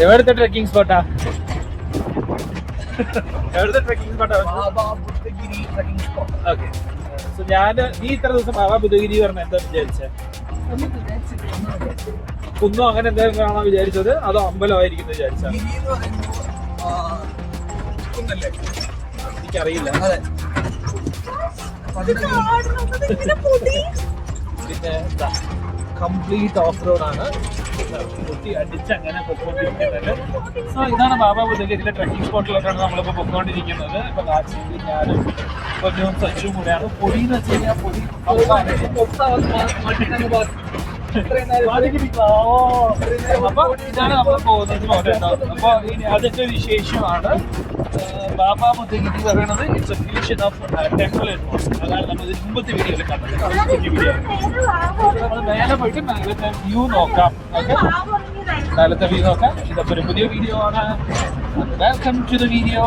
എവിടുത്തെ ട്രെക്കിംഗ് സ്പോട്ടാ? എവിടുത്തെ trekking സ്പോട്ടാ? Okay. So നീ ഇത്ര ദിവസം ബാബാ ബുദ്ധഗിരി പറഞ്ഞ എന്താ വിചാരിച്ചേ? കുന്നോ അങ്ങനെ എന്തെങ്കിലും കാണാൻ വിചാരിച്ചത്, അതോ അമ്പലമായിരിക്കും വിചാരിച്ച? എനിക്കറിയില്ല. പിന്നെ കംപ്ലീറ്റ് ഓഫ് റോഡാണ്, കുട്ടി അടിച്ചങ്ങനെ പൊക്കോണ്ടിരിക്കുന്നത്. സോ ഇതാണ് ബാബാ ബുദ്ധഗിരിയിലെ ട്രെക്കിംഗ് സ്പോട്ടിലൊക്കെയാണ് നമ്മളിപ്പോൾ പൊക്കോണ്ടിരിക്കുന്നത്. ഇപ്പൊ ഞാനും പൊന്നും സച്ചും കൂടെയാണ്. പൊടി എന്ന് വെച്ച് കഴിഞ്ഞാൽ പൊടി അപ്പൊ ഇതാണ് നമ്മൾ പോകുന്നത് സ്പോട്ട് കേട്ടോ. അപ്പൊ അതിന്റെ വിശേഷമാണ് ബാബാ ബുദ്ധഗിരി പറയുന്നത്. It's a fusion of temple and mosque. അതാണ് നമ്മൾ ഇതിന് മുമ്പത്തെ വീഡിയോയിൽ കണ്ടത്. നമ്മൾ നേരെ പോയിട്ട് മേലത്തെ വ്യൂ നോക്കാം. ഓക്കെ, മേലത്തെ വ്യൂ നോക്കാം. ഇതൊക്കെ ഒരു പുതിയ വീഡിയോ ആണ്. Welcome to the video.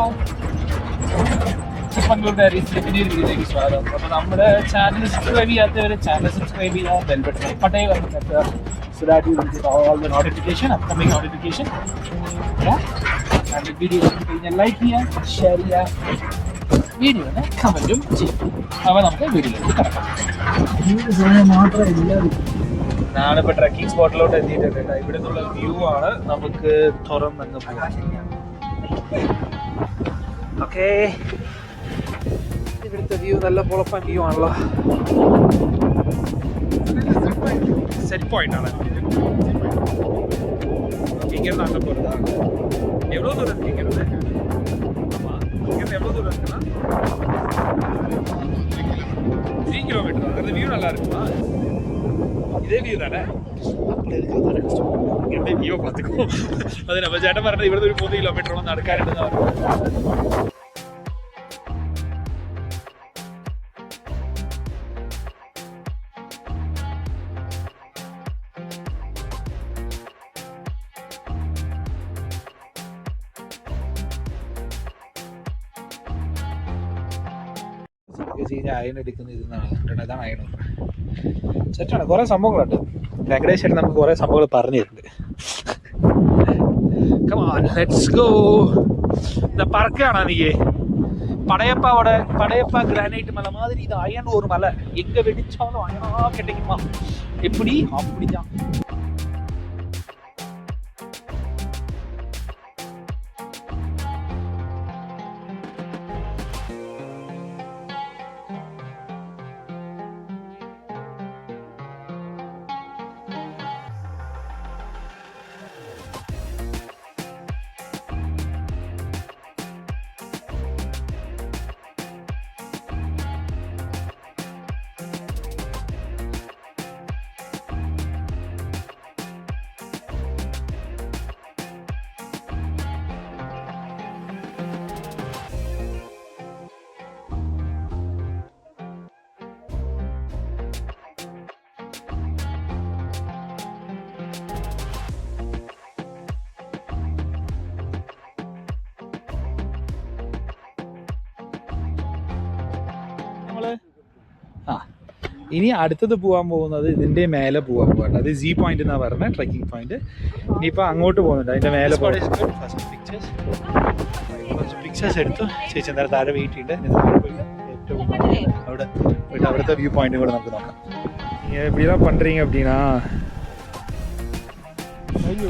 Chippankur ഡയറീസിന്റെ പുതിയൊരു വീഡിയോയിലേക്ക് സ്വാഗതം. അപ്പോൾ നമ്മുടെ ചാനൽ സബ്സ്ക്രൈബ് ചെയ്യാത്തവരെ ചാനൽ സബ്സ്ക്രൈബ് ചെയ്യുക, ബെൽ ബട്ടൺ പട്ടേ വന്നിട്ട് so that you will get all the notification, upcoming notification. And video കഴിഞ്ഞാൽ ലൈക്ക് ചെയ്യുക, ഷെയർ ചെയ്യുക, വീഡിയോനെ കമൻറ്റും ചെയ്യും. അപ്പോൾ നമുക്ക് വീഡിയോയിലേക്ക് കിടക്കാം. ഞാനിപ്പോൾ ട്രക്കിംഗ് സ്പോട്ടിലോട്ട് എത്തിയിട്ടുണ്ട്. ഇവിടെ നിന്നുള്ള വ്യൂ ആണ് നമുക്ക് തുറന്നങ്ങ് പോകാം. ഓക്കെ, ഇവിടുത്തെ വ്യൂ നല്ല പൊളപ്പൻ വ്യൂ ആണല്ലോ. സെറ്റ് പോയിന്റ് ആണ്. ഇങ്ങനെ നല്ല പോലതാണ്. എவ்வளோ தூரம் இருக்கிறது? ஆமாம், இங்கே எவ்வளோ தூரம் இருக்குன்னா 3 கிலோமீட்டர். அந்த வியூ நல்லா இருக்குமா? இதே வியூ தானே? ഇങ്ങനത്തെ വ്യൂ பார்த்துக்கோ. അത് നമ്മൾ ചേട്ടൻ പറഞ്ഞത് ഇവിടുത്തെ ഒരു 3 കിലോമീറ്ററോളം നടക്കാനുണ്ടെന്ന് പറഞ്ഞു. അയണെടുക്കുന്ന ഇതെന്നാണ്. അതാണ് അയണം. സെറ്റാണ്. കുറേ സംഭവങ്ങളുണ്ട്. വെങ്കടേശ്വരൻ നമുക്ക് കുറേ സംഭവങ്ങൾ പറഞ്ഞു തരുന്നുണ്ട്. Come on, let's go. இந்த பறக்கானா நீ படையப்பா கிரானைட் மலை மாதிரி இது அயன் ஒரு மலை. எங்க வெடிச்சாலும் அயனா கிடைக்குமா? எப்படி? அப்படிதான். ഇനി അടുത്തത് പോകാൻ പോകുന്നത് ഇതിൻ്റെ മേലെ പോകാൻ പോകട്ടെ. അത് സി പോയിന്റ് എന്നാണ് പറഞ്ഞത്, ട്രെക്കിംഗ് പോയിന്റ്. ഇനിയിപ്പോൾ അങ്ങോട്ട് പോകുന്നുണ്ട്. അതിൻ്റെ മേലെ ഫസ്റ്റ് പിക്ചേഴ്സ് എടുത്തു. ചേച്ചി എന്തായാലും താഴെ വെയിറ്റ് ചെയ്തിട്ട് ഏറ്റവും അവിടെ പോയിട്ട് അവിടുത്തെ വ്യൂ പോയിന്റും കൂടെ നമുക്ക് നോക്കാം. எப்படிலாம் பண்ணுறீங்க அப்படின்னா ஐயோ